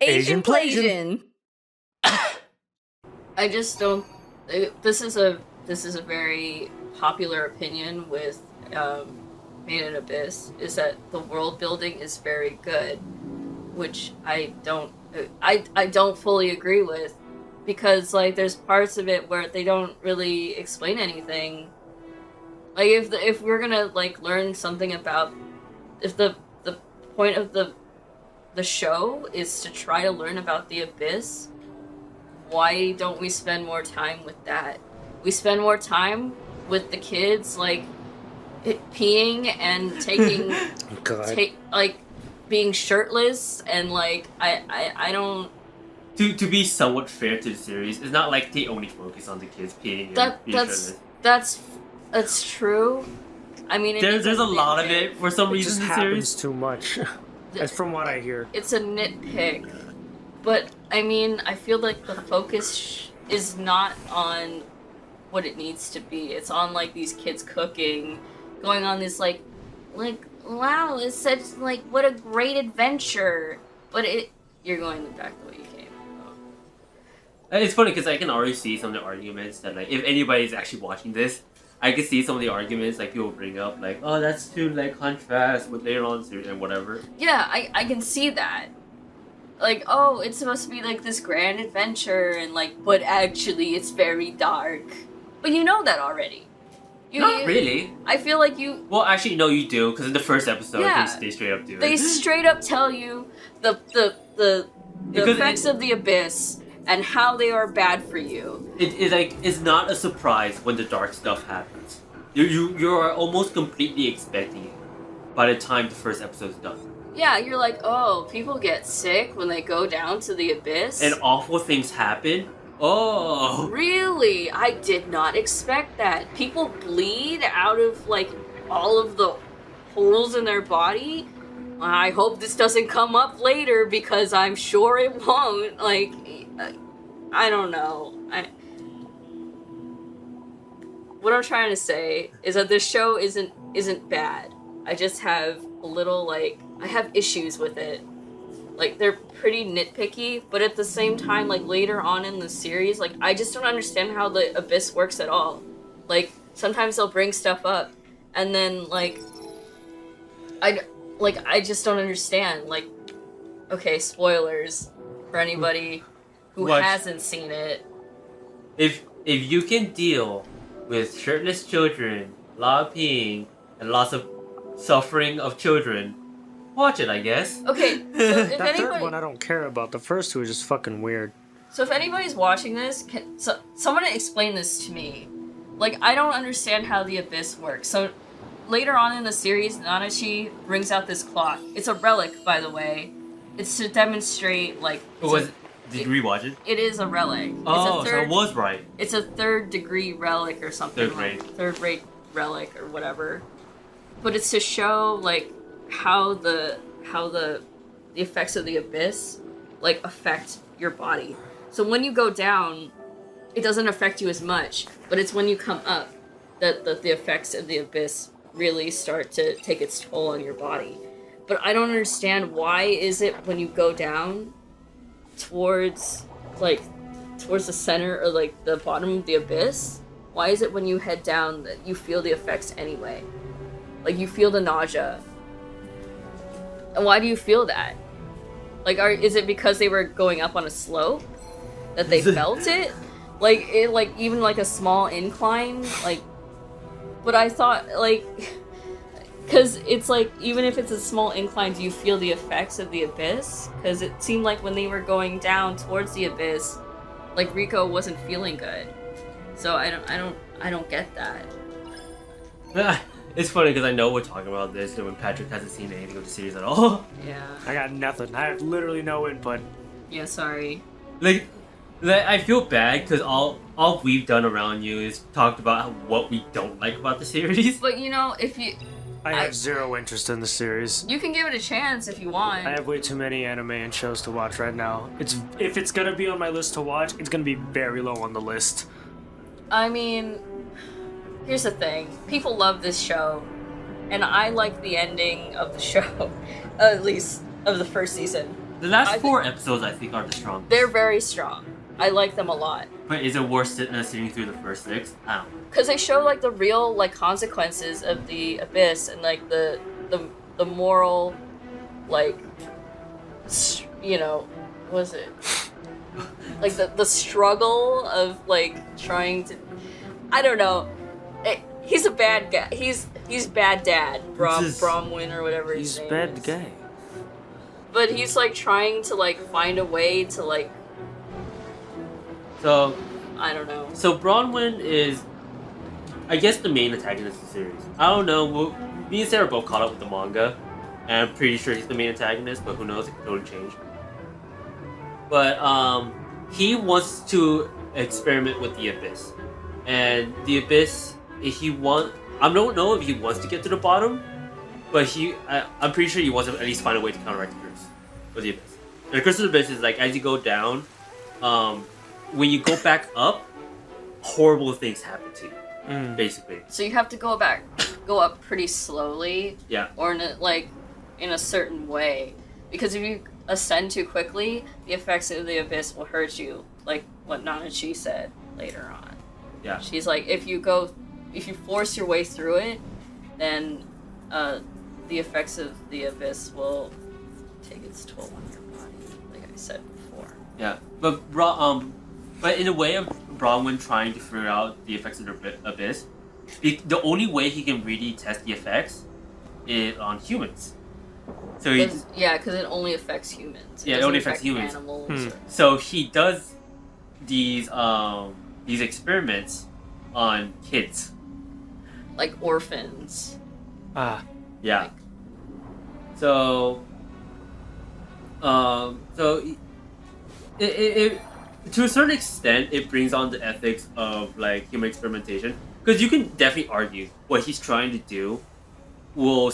Asian Playsian. I just don't. This is a very popular opinion with Made in Abyss, is that the world building is very good, which I don't fully agree with, because like there's parts of it where they don't really explain anything. Like if we're gonna like learn something about, if the point of the show is to try to learn about the Abyss, why don't we spend more time with that? We spend more time with the kids like peeing and taking like being shirtless, and like I don't. To be somewhat fair to the series, it's not like they only focus on the kids peeing and being shirtless. That's true. I mean, there's a lot of it for some reason in the series. Too much. That's from what I hear. It's a nitpick, but I mean, I feel like the focus is not on what it needs to be. It's on like these kids cooking, going on this like wow, it's such like what a great adventure. But you're going back the way you came. It's funny because I can already see some of the arguments that like if anybody's actually watching this, I can see some of the arguments like people bring up like, oh, that's too like contrast with later on series and whatever. Yeah, I can see that. Like, oh, it's supposed to be like this grand adventure and like, but actually it's very dark. But you know that already. Not really. I feel like you. Well, actually, no, you do, because in the first episode, they straight up do it. They straight up tell you the effects of the Abyss and how they are bad for you. It's not a surprise when the dark stuff happens. You are almost completely expecting it by the time the first episode is done. Yeah, you're like, oh, people get sick when they go down to the Abyss, and awful things happen. Oh, really? I did not expect that. People bleed out of like all of the holes in their body. I hope this doesn't come up later because I'm sure it won't. Like, I don't know. What I'm trying to say is that this show isn't bad. I just have a little like I have issues with it. Like, they're pretty nitpicky, but at the same time, like, later on in the series, like, I just don't understand how the Abyss works at all. Like, sometimes they'll bring stuff up, and then, like, I just don't understand. Like, okay, spoilers for anybody who hasn't seen it. If you can deal with shirtless children, a lot of peeing, and lots of suffering of children, watch it, I guess. Okay, so if that third one I don't care about. The first two are just fucking weird. So if anybody's watching this, someone explain this to me. Like, I don't understand how the Abyss works. So later on in the series, Nanachi brings out this clock. It's a relic, by the way. It's to demonstrate, like... Did you rewatch it? It is a relic. Oh, so I was right. It's a third-degree relic or something. Third-rate relic or whatever. But it's to show, like, how the effects of the Abyss like affect your body. So when you go down, it doesn't affect you as much, but it's when you come up that the effects of the Abyss really start to take its toll on your body. But I don't understand, why is it when you go down towards the center or like the bottom of the Abyss, why is it when you head down that you feel the effects anyway? Like, you feel the nausea. And why do you feel that? Like, is it because they were going up on a slope that they felt it? Like, even like a small incline, like. But I thought, like, because it's like, even if it's a small incline, do you feel the effects of the Abyss? Because it seemed like when they were going down towards the Abyss, like, Rico wasn't feeling good. So I don't get that. It's funny because I know we're talking about this and when Patrick hasn't seen anything of the series at all. Yeah. I got nothing. I have literally no input. Yeah, sorry. Like I feel bad because all we've done around you is talked about what we don't like about the series. But you know, if you... I have zero interest in the series. You can give it a chance if you want. I have way too many anime and shows to watch right now. If it's gonna be on my list to watch, it's gonna be very low on the list. I mean... Here's the thing, people love this show, and I like the ending of the show, at least of the first season. The last I 4 episodes, I think, are the strongest. They're very strong. I like them a lot. But is it worth sitting through the first 6? I don't know. Because they show like the real like consequences of the abyss and like the moral, like, you know, what was it? Like the struggle of like trying to, I don't know. He's a bad guy. He's bad dad. Bromwyn or whatever his name is. He's bad guy. But he's like trying to like find a way to like, So, I don't know. so Bronwyn is, I guess, the main antagonist of the series. I don't know. Me and Sarah both caught up with the manga, and I'm pretty sure he's the main antagonist, but who knows? It could totally change. But he wants to experiment with the abyss, and the abyss. I don't know if he wants to get to the bottom, but I'm pretty sure he wants to at least find a way to counteract the curse with the abyss. And the curse of the abyss is like as you go down, when you go back up, horrible things happen to you, basically. So you have to go up pretty slowly. Yeah. Or in a certain way, because if you ascend too quickly, the effects of the abyss will hurt you, like what Nanachi said later on. Yeah. She's like, if you force your way through it, then the effects of the abyss will take its toll on your body, like I said before. Yeah, but in a way of Bronwyn trying to figure out the effects of the abyss, the only way he can really test the effects is on humans. So because it only affects humans. It only affects humans. Animals. So he does these experiments on kids, like orphans. Ah. Yeah. So it to a certain extent it brings on the ethics of like human experimentation, because you can definitely argue what he's trying to do will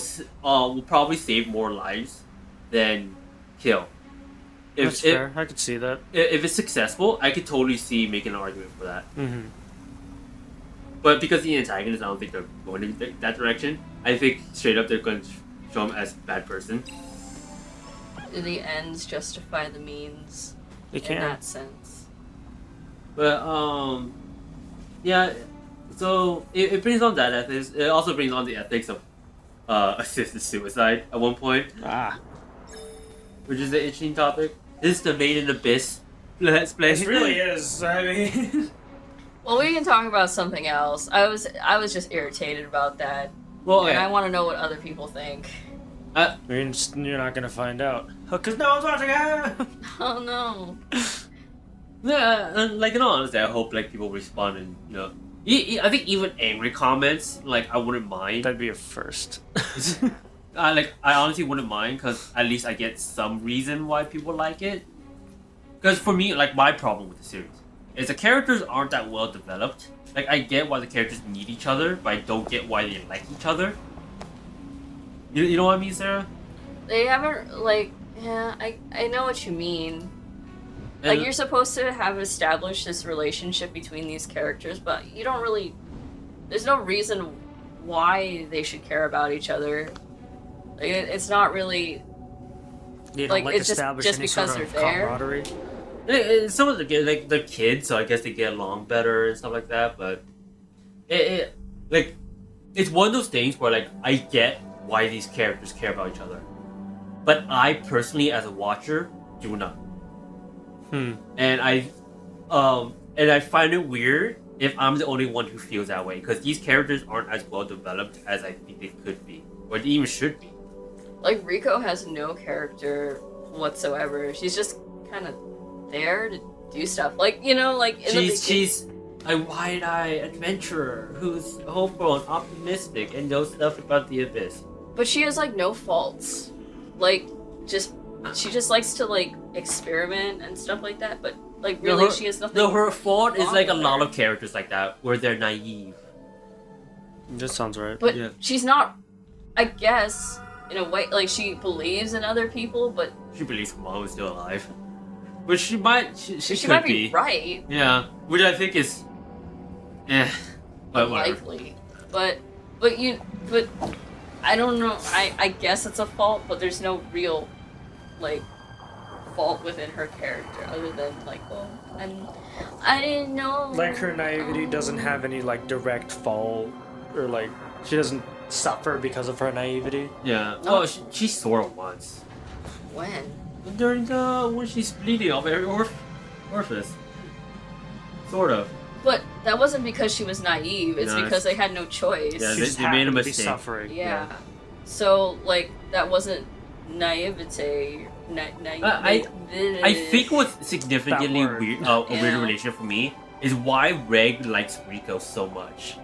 probably save more lives than kill. That's fair. I could see that. If it's successful, I could totally see making an argument for that. Mm-hmm. But because the antagonist, I don't think they're going in that direction. I think straight up they're going to show him as a bad person. Do the ends justify the means? They can. In that sense. But yeah. So it brings on that ethics. It also brings on the ethics of assisted suicide at one point. Which is an interesting topic. This is the Made in Abyss Let's Play. It really is. I mean, well, we can talk about something else. I was just irritated about that. Well, and I want to know what other people think. I mean, you're not gonna find out because no one's watching it. Oh no. Yeah, and like in all honesty, I hope like people respond and I think even angry comments, like I wouldn't mind. That'd be a first. I honestly wouldn't mind, because at least I get some reason why people like it. Because for me, like my problem with the series is the characters aren't that well developed. Like I get why the characters need each other, but I don't get why they like each other. You know what I mean, Sarah? They haven't I know what you mean. And like you're supposed to have established this relationship between these characters, but you don't really. There's no reason why they should care about each other. Like it's not really. You don't like it's establish just any because sort of they're there. camaraderie. Some of the kids, so I guess they get along better and stuff like that. But it's one of those things where like I get why these characters care about each other, but I personally, as a watcher, do not. And I find it weird if I'm the only one who feels that way, because these characters aren't as well developed as I think they could be, or they even should be. Like Riko has no character whatsoever. She's just kind of there to do stuff. Like like she's a wide-eyed adventurer who's hopeful and optimistic and knows stuff about the abyss. But she has like no faults. Like she just likes to like experiment and stuff like that. But like really, she has nothing. No, her fault is like a with lot her. of characters like that, where they're naive. That sounds right. But Yeah. she's not. I guess in a way, like she believes in other people, but She believes her mom is still alive, which she might. She she could might be right. Yeah, which I think is, but whatever. Likely. But I don't know. I guess it's a fault, but there's no real like fault within her character other than like, oh, I didn't know. Like her naivety doesn't have any like direct fault, or like she doesn't suffer because of her naivety. Yeah. No. Well, she sort of once. When? During when she's bleeding off every orifice. Sort of. But that wasn't because she was naive. It's No, because they had no choice. Yeah, She just they made a happened to be mistake. suffering. Yeah. So like that wasn't naivete. I think what's significantly That word. weird, a weird Yeah. relationship for me is why Reg likes Rico so much.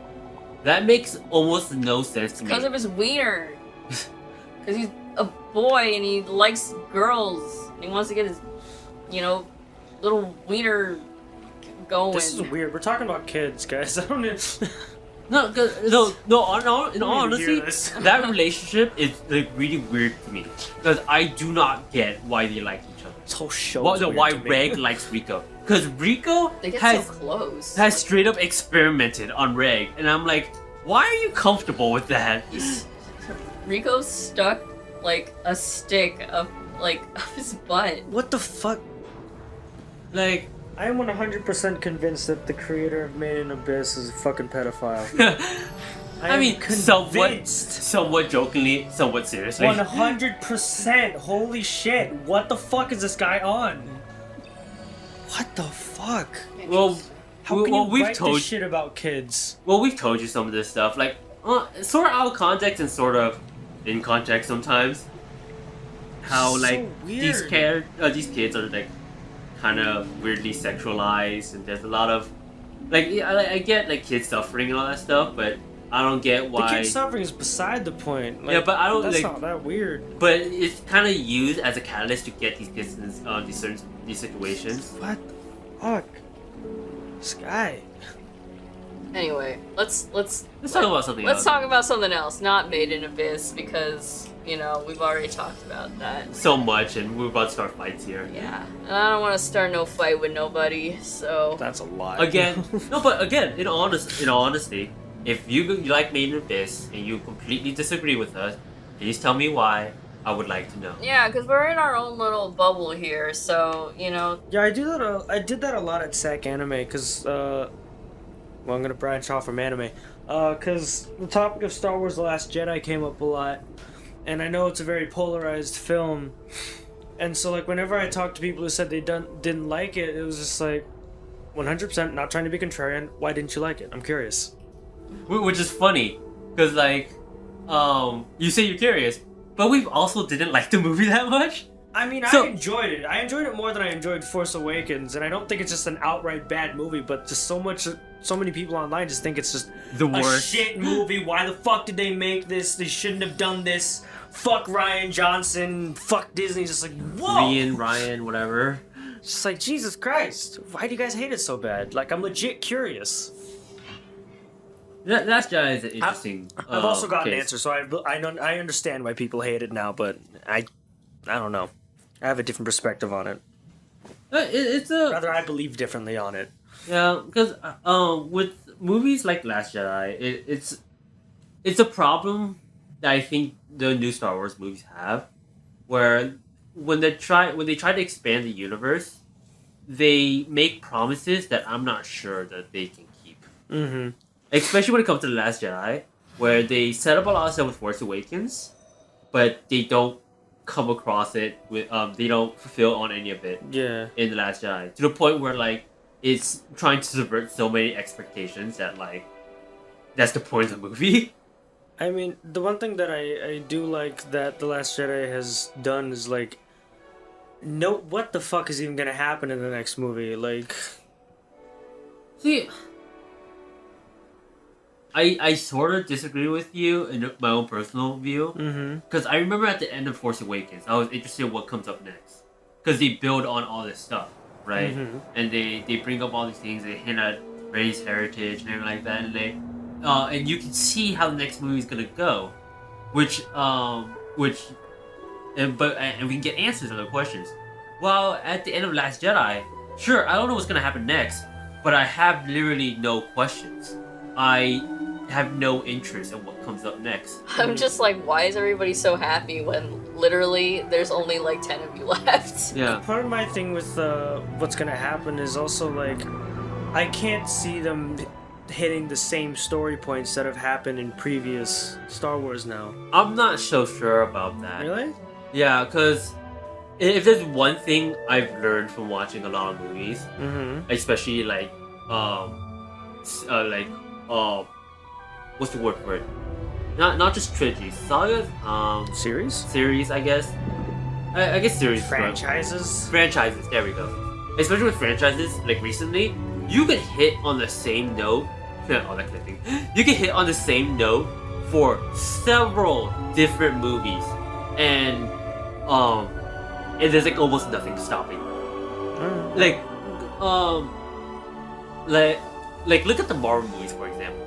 That makes almost no sense to me. Because of his wiener. Because he's a boy and he likes girls. And he wants to get his, little wiener going. This is weird. We're talking about kids, guys. I don't know. No, in all I need to hear honesty, this. that relationship is like really weird to me because I do not get why they like each other. This whole show. Why Reg likes Rico? Because Rico They get has so close. has straight up experimented on Reg, and I'm like, why are you comfortable with that? Rico stuck like a stick of his butt. What the fuck? Like, I am 100% convinced that the creator of Made in Abyss is a fucking pedophile. I mean, convinced. somewhat jokingly, somewhat seriously. 100%. Holy shit. What the fuck is this guy on? What the fuck? Well, How can well, you we've write told this shit about kids? Well, we've told you some of this stuff, like sort of out of context and sort of in context sometimes. How So like weird. these kids are like kind of weirdly sexualized, and there's a lot of like I get like kids suffering and all that stuff, but I don't get why. The kid suffering is beside the point. Like, Yeah, but I don't, That's like- not that weird. But it's kind of used as a catalyst to get these kids in these situations. What the fuck? This guy. Anyway, let's Let's talk about something let's else. talk about something else, not Made in Abyss, because we've already talked about that. So much, and we're about to start fights here. Yeah, and I don't want to start no fight with nobody. So That's a lot. Again, no, but again, in all honesty, if you like Made in Abyss and you completely disagree with us, please tell me why. I would like to know. yeah, because we're in our own little bubble here. So Yeah, I do that. I did that a lot at SAC Anime because, well, I'm gonna branch off from anime, because the topic of Star Wars: The Last Jedi came up a lot, and I know it's a very polarized film, and so like whenever I talked to people who said they didn't like it, it was just like, 100% not trying to be contrarian. Why didn't you like it? I'm curious. Which is funny, because like, you say you're curious, but we also didn't like the movie that much. I mean, So- I enjoyed it. I enjoyed it more than I enjoyed Force Awakens, and I don't think it's just an outright bad movie, but just so many people online just think it's just The a worst. shit movie. Why the fuck did they make this? They shouldn't have done this. Fuck Ryan Johnson. Fuck Disney. Just like, whoa. Ryan, whatever. Just like, Jesus Christ. Why do you guys hate it so bad? Like, I'm legit curious. That's just an interesting. I've also got an case. answer, so I understand why people hate it now, but I don't know. I have a different perspective on it. It's a Rather, I believe differently on it. Yeah, because with movies like Last Jedi, it's a problem that I think the new Star Wars movies have, where when they try to expand the universe, they make promises that I'm not sure that they can keep. Mm-hmm. Especially when it comes to The Last Jedi, where they set up a lot of stuff with Force Awakens, but they don't come across it with they don't fulfill on any of it Yeah. in The Last Jedi, to the point where like it's trying to subvert so many expectations that like that's the point of the movie. I mean, the one thing that I do like that The Last Jedi has done is like, know what the fuck is even gonna happen in the next movie. Like, See, I sort of disagree with you in my own personal view, mm-hmm. because I remember at the end of Force Awakens, I was interested in what comes up next, because they build on all this stuff, right? Mhm. And they bring up all these things, they hint at Rey's heritage and everything like that, and and you can see how the next movie is gonna go, and we can get answers to the questions. While at the end of Last Jedi, sure, I don't know what's gonna happen next, but I have literally no questions. I have no interest in what comes up next. I'm just like, why is everybody so happy when literally there's only like 10 of you left? Yeah. Part of my thing with what's gonna happen is also like, I can't see them hitting the same story points that have happened in previous Star Wars now. I'm not so sure about that. Really? Yeah, because if there's one thing I've learned from watching a lot of movies, Mm-hmm. especially what's the word for it? Not just trilogies, sagas, series, I guess. I guess series. Franchises? Franchises, there we go. Especially with franchises, like recently, you could hit on the same note. Oh, that kind of thing. You can hit on the same note for several different movies, and there's like almost nothing stopping. Like look at the Marvel movies, for example.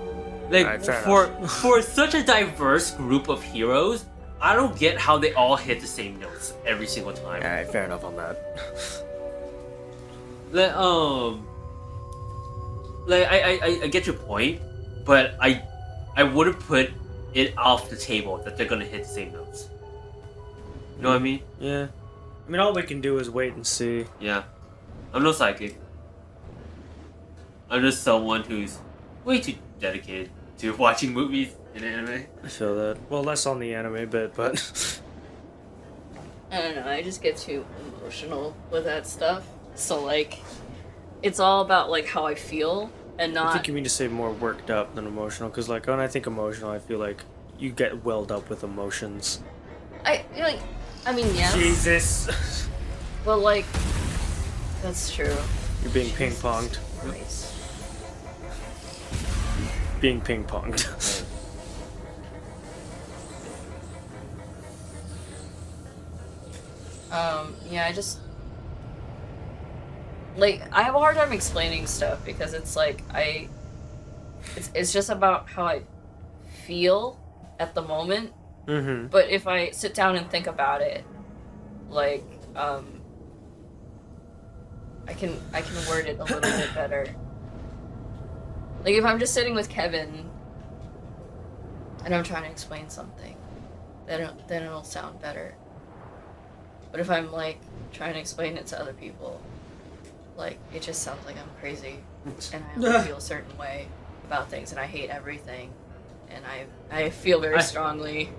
Like Alright, for such a diverse group of heroes, I don't get how they all hit the same notes every single time. Alright, fair enough on that. I get your point, but I wouldn't put it off the table that they're gonna hit the same notes. You know what I mean? Yeah. I mean, all we can do is wait and see. Yeah. I'm no psychic. I'm just someone who's way too dedicated to watching movies and anime. I feel that. Well, less on the anime bit, but... I don't know, I just get too emotional with that stuff. So like, it's all about like how I feel and I not... think you mean to say more worked up than emotional, because like, when I think emotional, I feel like you get welled up with emotions. I mean, yes. Jesus! But like, that's true. You're being ping-ponged. Nice. Being ping-ponged. Yeah, I just... Like, I have a hard time explaining stuff because it's like, it's just about how I feel at the moment. Mm-hmm. But if I sit down and think about it, like, I can word it a little bit better. Like, if I'm just sitting with Kevin and I'm trying to explain something, then it'll sound better. But if I'm, like, trying to explain it to other people, like, it just sounds like I'm crazy. And I only feel a certain way about things, and I hate everything. And I feel very strongly.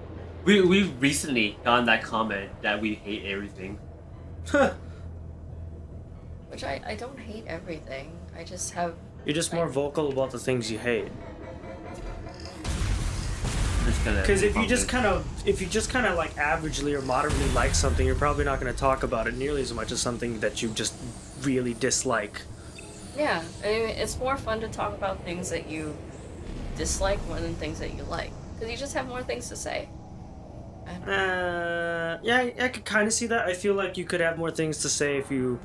We've recently gotten that comment that we hate everything. Which I don't hate everything. I just have... You're just more vocal about the things you hate. Because If you just kind of like averagely or moderately like something, you're probably not going to talk about it nearly as much as something that you just really dislike. Yeah, I mean, it's more fun to talk about things that you dislike more than things that you like. Because you just have more things to say. I don't know. Yeah, I could kind of see that. I feel like you could have more things to say if you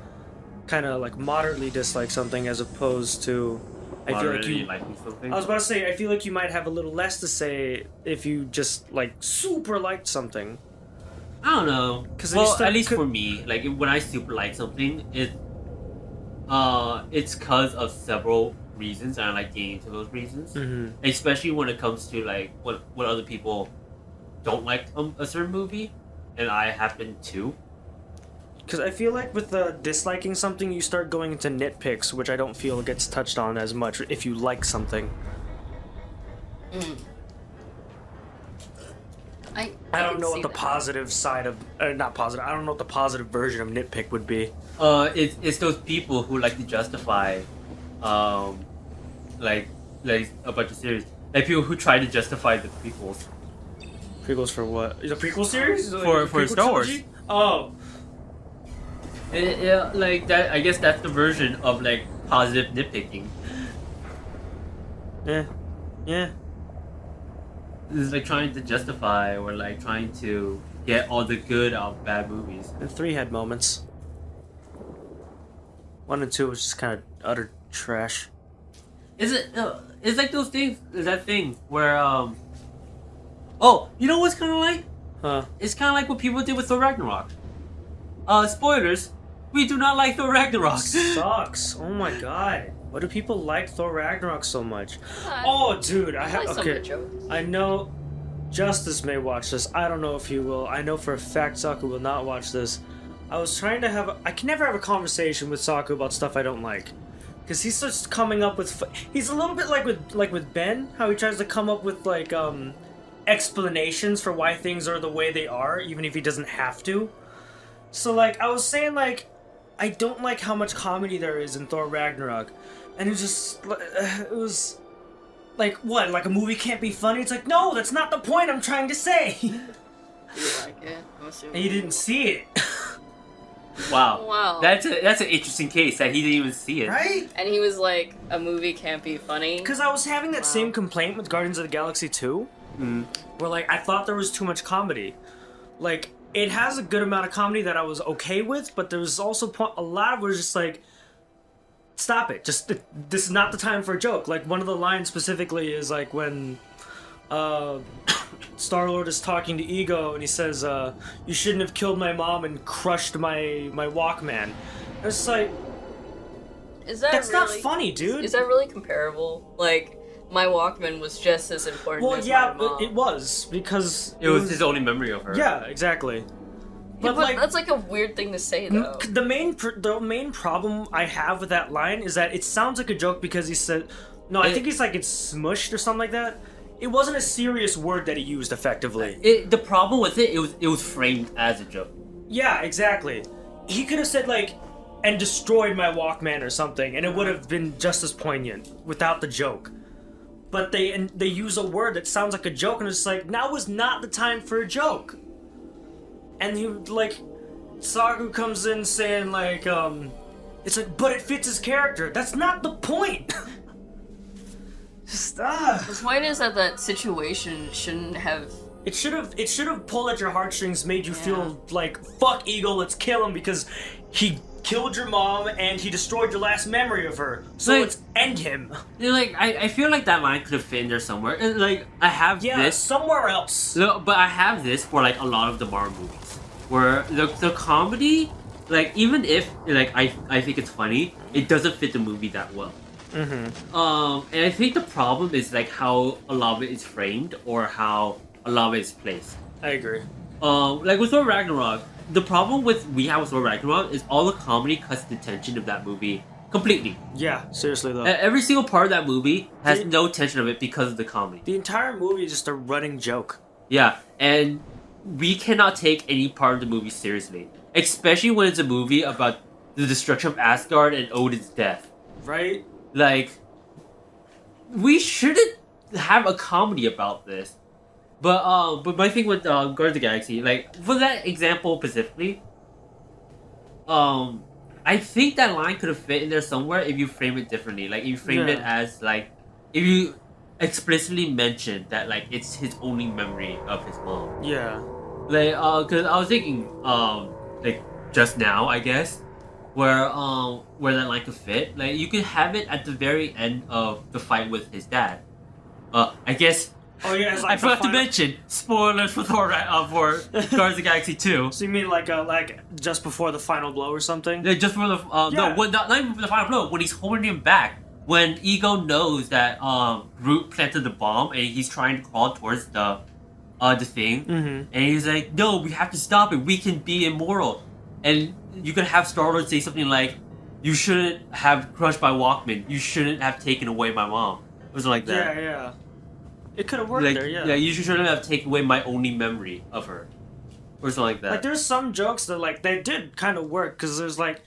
kind of like moderately dislike something as opposed to... I feel like you liking something. I was about to say, I feel like you might have a little less to say if you just like super liked something. I don't know. Well, At least for me, like when I super like something, it's cause of several reasons, and I like getting into those reasons. Mm-hmm. Especially when it comes to like what other people don't like a certain movie, and I happen to. Because I feel like with disliking something, you start going into nitpicks, which I don't feel gets touched on as much if you like something. I don't can know see what the that. positive side of... not positive. I don't know what the positive version of nitpick would be. It's those people who like to justify, like a bunch of series. Like people who try to justify the prequels. Prequels for what? The prequel series? For prequel Star Wars. trilogy? Oh. Yeah, like that. I guess that's the version of like positive nitpicking. Yeah. It's like trying to justify or like trying to get all the good out of bad movies. And 3 had moments. 1 and 2 was just kind of utter trash. Is it? It's like those things. That thing where Oh, you know what's kind of like? Huh. It's kind of like what people did with Thor Ragnarok. Spoilers. We do not like Thor Ragnarok. Sucks. Oh my god. Why do people like Thor Ragnarok so much? I Oh, dude, I like have. some of the Okay, jokes. I know Justice may watch this. I don't know if he will. I know for a fact Saku will not watch this. I was trying to have. I can never have a conversation with Saku about stuff I don't like, because he starts coming up with. He's a little bit like with Ben, how he tries to come up with like explanations for why things are the way they are, even if he doesn't have to. So like I was saying, like I don't like how much comedy there is in Thor Ragnarok, and it was. Like, what? Like, a movie can't be funny? It's like, no, that's not the point I'm trying to say! Do you like it? I'm assuming And you didn't see it. Wow. Wow. That's an interesting case that he didn't even see it. Right? And he was like, a movie can't be funny. Because I was having that Wow. same complaint with Guardians of the Galaxy 2, where, like, I thought there was too much comedy. Like, it has a good amount of comedy that I was okay with, but there was also a lot where it's just like, stop it. Just, this is not the time for a joke. Like, one of the lines specifically is, like, when Star-Lord is talking to Ego, and he says, you shouldn't have killed my mom and crushed my Walkman. And it's like, Is that that's really, not funny, dude. Is that really comparable? Like, my Walkman was just as important Well, as yeah, my mom. it was, because... It was his only memory of her. Yeah, exactly. Yeah, but that's like a weird thing to say, though. The main problem I have with that line is that it sounds like a joke because he said, no, I think he's like it's smushed or something like that. It wasn't a serious word that he used effectively. The problem with it was framed as a joke. Yeah, exactly. He could have said like, and destroyed my Walkman or something, and it would have been just as poignant without the joke. But they use a word that sounds like a joke, and it's like, now is not the time for a joke. And he like, Saku comes in saying like, it's like, but it fits his character. That's not the point. Just The point is that situation shouldn't have. It should have pulled at your heartstrings, made you feel like fuck Ego, let's kill him because he killed your mom and he destroyed your last memory of her. So Like- let's end him. You know, like I feel like that line could have fit in there somewhere. And, like I have Yeah, this. somewhere else. No, but I have this for like a lot of the Marvel movies, where the comedy, like even if like I think it's funny, it doesn't fit the movie that well. And I think the problem is like how a lot of it is framed or how a lot of it is placed. I agree. Like with Thor Ragnarok, the problem with Thor Ragnarok is all the comedy cuts the tension of that movie completely. Yeah, seriously though. Every single part of that movie has The- no tension of it because of the comedy. The entire movie is just a running joke. Yeah, and we cannot take any part of the movie seriously, especially when it's a movie about the destruction of Asgard and Odin's death. Right? Like, we shouldn't have a comedy about this. But my thing with Guardians of the Galaxy, like for that example specifically, I think that line could have fit in there somewhere if you frame it differently. Like if you frame it as like, if you explicitly mention that like it's his only memory of his mom. Yeah. Like, cause I was thinking, like just now, I guess, where that line could fit. Like you could have it at the very end of the fight with his dad. I guess. Oh yeah, it's like I forgot to mention spoilers for Thor for Guardians of the Galaxy 2. So you mean like just before the final blow or something? Yeah, just for the Yeah. not even for the final blow. When he's holding him back, when Ego knows that Groot planted the bomb and he's trying to crawl towards the thing, and he's like, "No, we have to stop it. We can be immortal." And you could have Star-Lord say something like, "You shouldn't have crushed my Walkman. You shouldn't have taken away my mom." Or something like that. Yeah. It could have worked Like, there, yeah. you shouldn't have taken away my only memory of her, or something like that. Like there's some jokes that like they did kind of work because there's like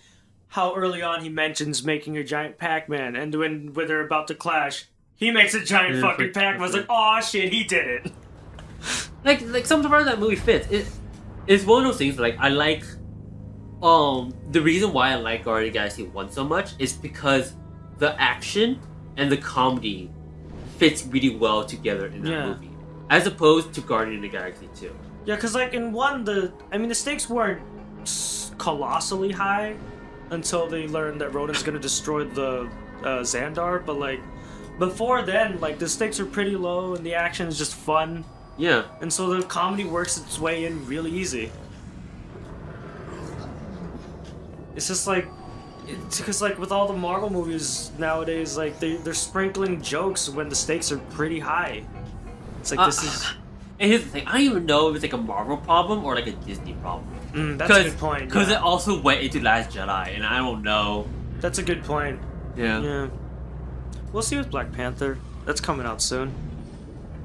how early on he mentions making a giant Pac-Man, and when they're about to clash, he makes a giant Yeah, fucking for- Pac-Man. I was like, oh shit, he did it. like some part of that movie fits. It's one of those things. Like I like, the reason why I like Guardians of the Galaxy 1 so much is because the action and the comedy fits really well together in that movie, as opposed to Guardians of the Galaxy 2. Yeah, because like in one, the stakes weren't colossally high until they learned that Rodan's gonna destroy the Xandar, but like before then, like the stakes are pretty low and the action is just fun, Yeah. and so the comedy works its way in really easy. It's just like, it's because like with all the Marvel movies nowadays, like they're sprinkling jokes when the stakes are pretty high. It's like this is. And here's the thing: I don't even know if it's like a Marvel problem or like a Disney problem. That's a good point. Because it also went into Last Jedi, and I don't know. That's a good point. Yeah. Yeah. We'll see with Black Panther. That's coming out soon.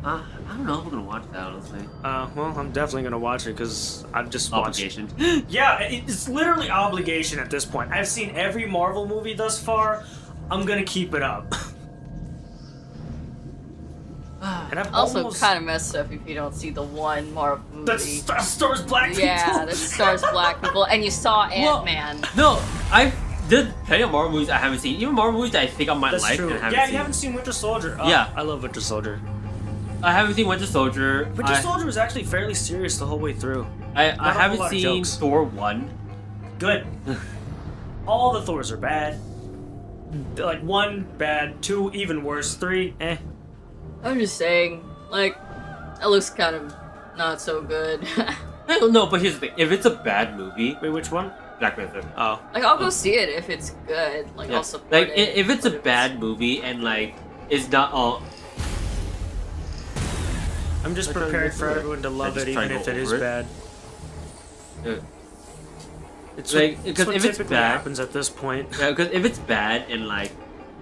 I don't know if I'm gonna watch that honestly. Well, I'm definitely gonna watch it because I've just watched. Obligation. Yeah, it's literally obligation at this point. I've seen every Marvel movie thus far. I'm gonna keep it up. And I've Also, almost... kind of messed up if you don't see the one Marvel movie. that stars black people. Yeah, that stars black people, and you saw Ant-Man. No, there's plenty of Marvel movies I haven't seen. Even Marvel movies that I think I might That's like true. and haven't Yeah, seen. you haven't seen Winter Soldier. Oh, Yeah. I love Winter Soldier. I haven't seen Winter Soldier. Winter Soldier was actually fairly serious the whole way through. I a haven't lot of seen jokes. Thor 1. Good. All the Thors are bad. Like 1, bad. 2, even worse. 3, eh. I'm just saying, like, that looks kind of not so good. I don't know, but here's the thing: if it's a bad movie, Wait, which one? Black Panther. Oh. Like, I'll go see it if it's good. Like, Yeah. I'll support Like it. if it's a but bad movie and like it's not all. I'm just I don't prepared know. for everyone to love just it, try even to if go it is over it. bad. Yeah. It's Like, what, because what if it's typically bad- happens at this point. Yeah, because if it's bad and like,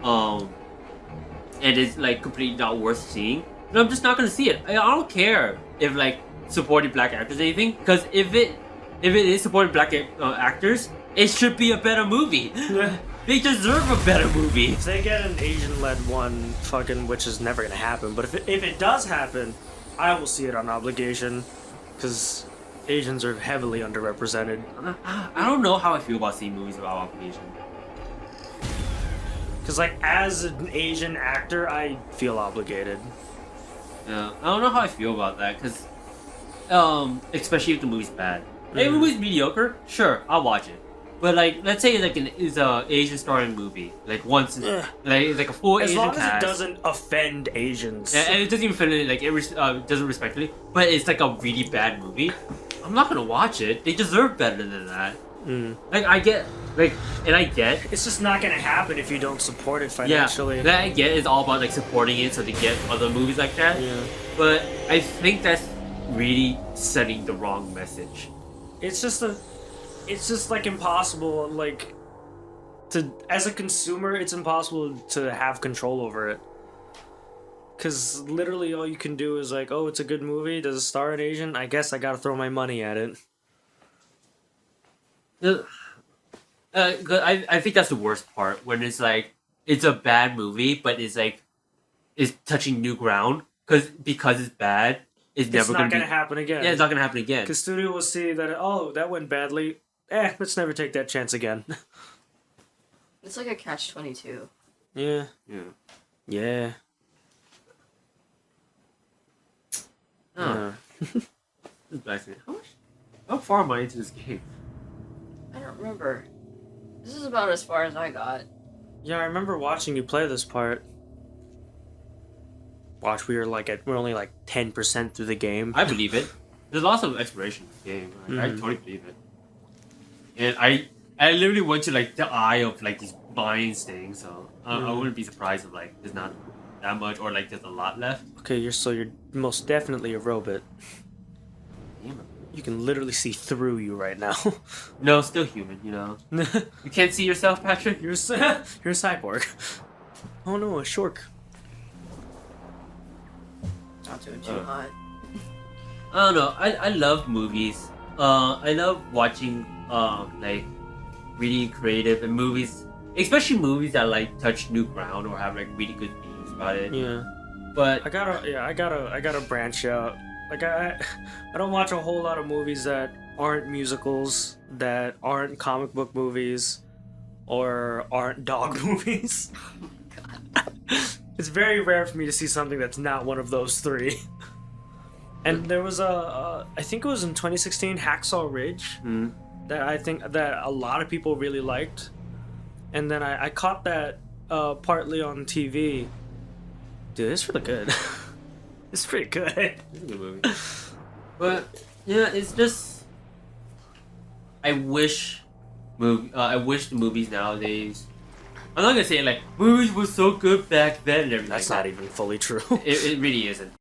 and it's like completely not worth seeing, then I'm just not gonna see it. I don't care if like supporting black actors or anything, because if it is supporting black actors, it should be a better movie. They deserve a better movie. If they get an Asian-led one, fucking, which is never gonna happen, but if it does happen, I will see it on obligation, because Asians are heavily underrepresented. I don't know how I feel about seeing movies about obligation. Because, like, as an Asian actor, I feel obligated. Yeah, I don't know how I feel about that, because, especially if the movie's bad. If the movie's mediocre, sure, I'll watch it. But like, let's say like it's a Asian starring movie, like once, Ugh. like it's like a full As Asian long as cast. it doesn't offend Asians. And it doesn't even fit in, like, it doesn't respectfully, but it's like a really bad movie. I'm not gonna watch it. They deserve better than that. Like, I get, It's just not gonna happen if you don't support it financially. yeah, that I get is all about, like, supporting it so they get other movies like that. Yeah. But I think that's really sending the wrong message. It's just like impossible, like, as a consumer, it's impossible to have control over it. Because literally all you can do is like, oh, it's a good movie, does it star an Asian? I guess I gotta throw my money at it. 'Cause I think that's the worst part, when it's like, it's a bad movie, but it's like, it's touching new ground, because it's bad, it's never not gonna gonna happen again. Yeah, it's not gonna happen again. Because studio will see that, oh, that went badly. Let's never take that chance again. It's like a catch-22. Yeah. Yeah. Yeah. Oh. How far am I into this game? I don't remember. This is about as far as I got. Yeah, I remember watching you play this part. Watch, we're only like 10% through the game. I believe it. There's lots of exploration in the game. Like, I totally believe it. And I literally went to like the eye of like these mines thing, so I wouldn't be surprised if like there's not that much or like there's a lot left. Okay, you're most definitely a robot. Damn. You can literally see through you right now. No, still human, you know. You can't see yourself, Patrick? You're a cyborg. Oh no, a shork. Not doing too hot. I don't know. I love movies. I love watching like really creative and movies, especially movies that like touch new ground or have like really good themes about it. Yeah. But I gotta branch out. Like I don't watch a whole lot of movies that aren't musicals, that aren't comic book movies, or aren't dog movies. It's very rare for me to see something that's not one of those three. And there was I think it was in 2016, Hacksaw Ridge, that I think that a lot of people really liked. And then I caught that partly on TV. Dude, it's really good. It's pretty good. it's a good movie. But yeah, it's just I wish I wish the movies nowadays. I'm not gonna say like movies were so good back then. And everything That's like not that. even fully true. It really isn't.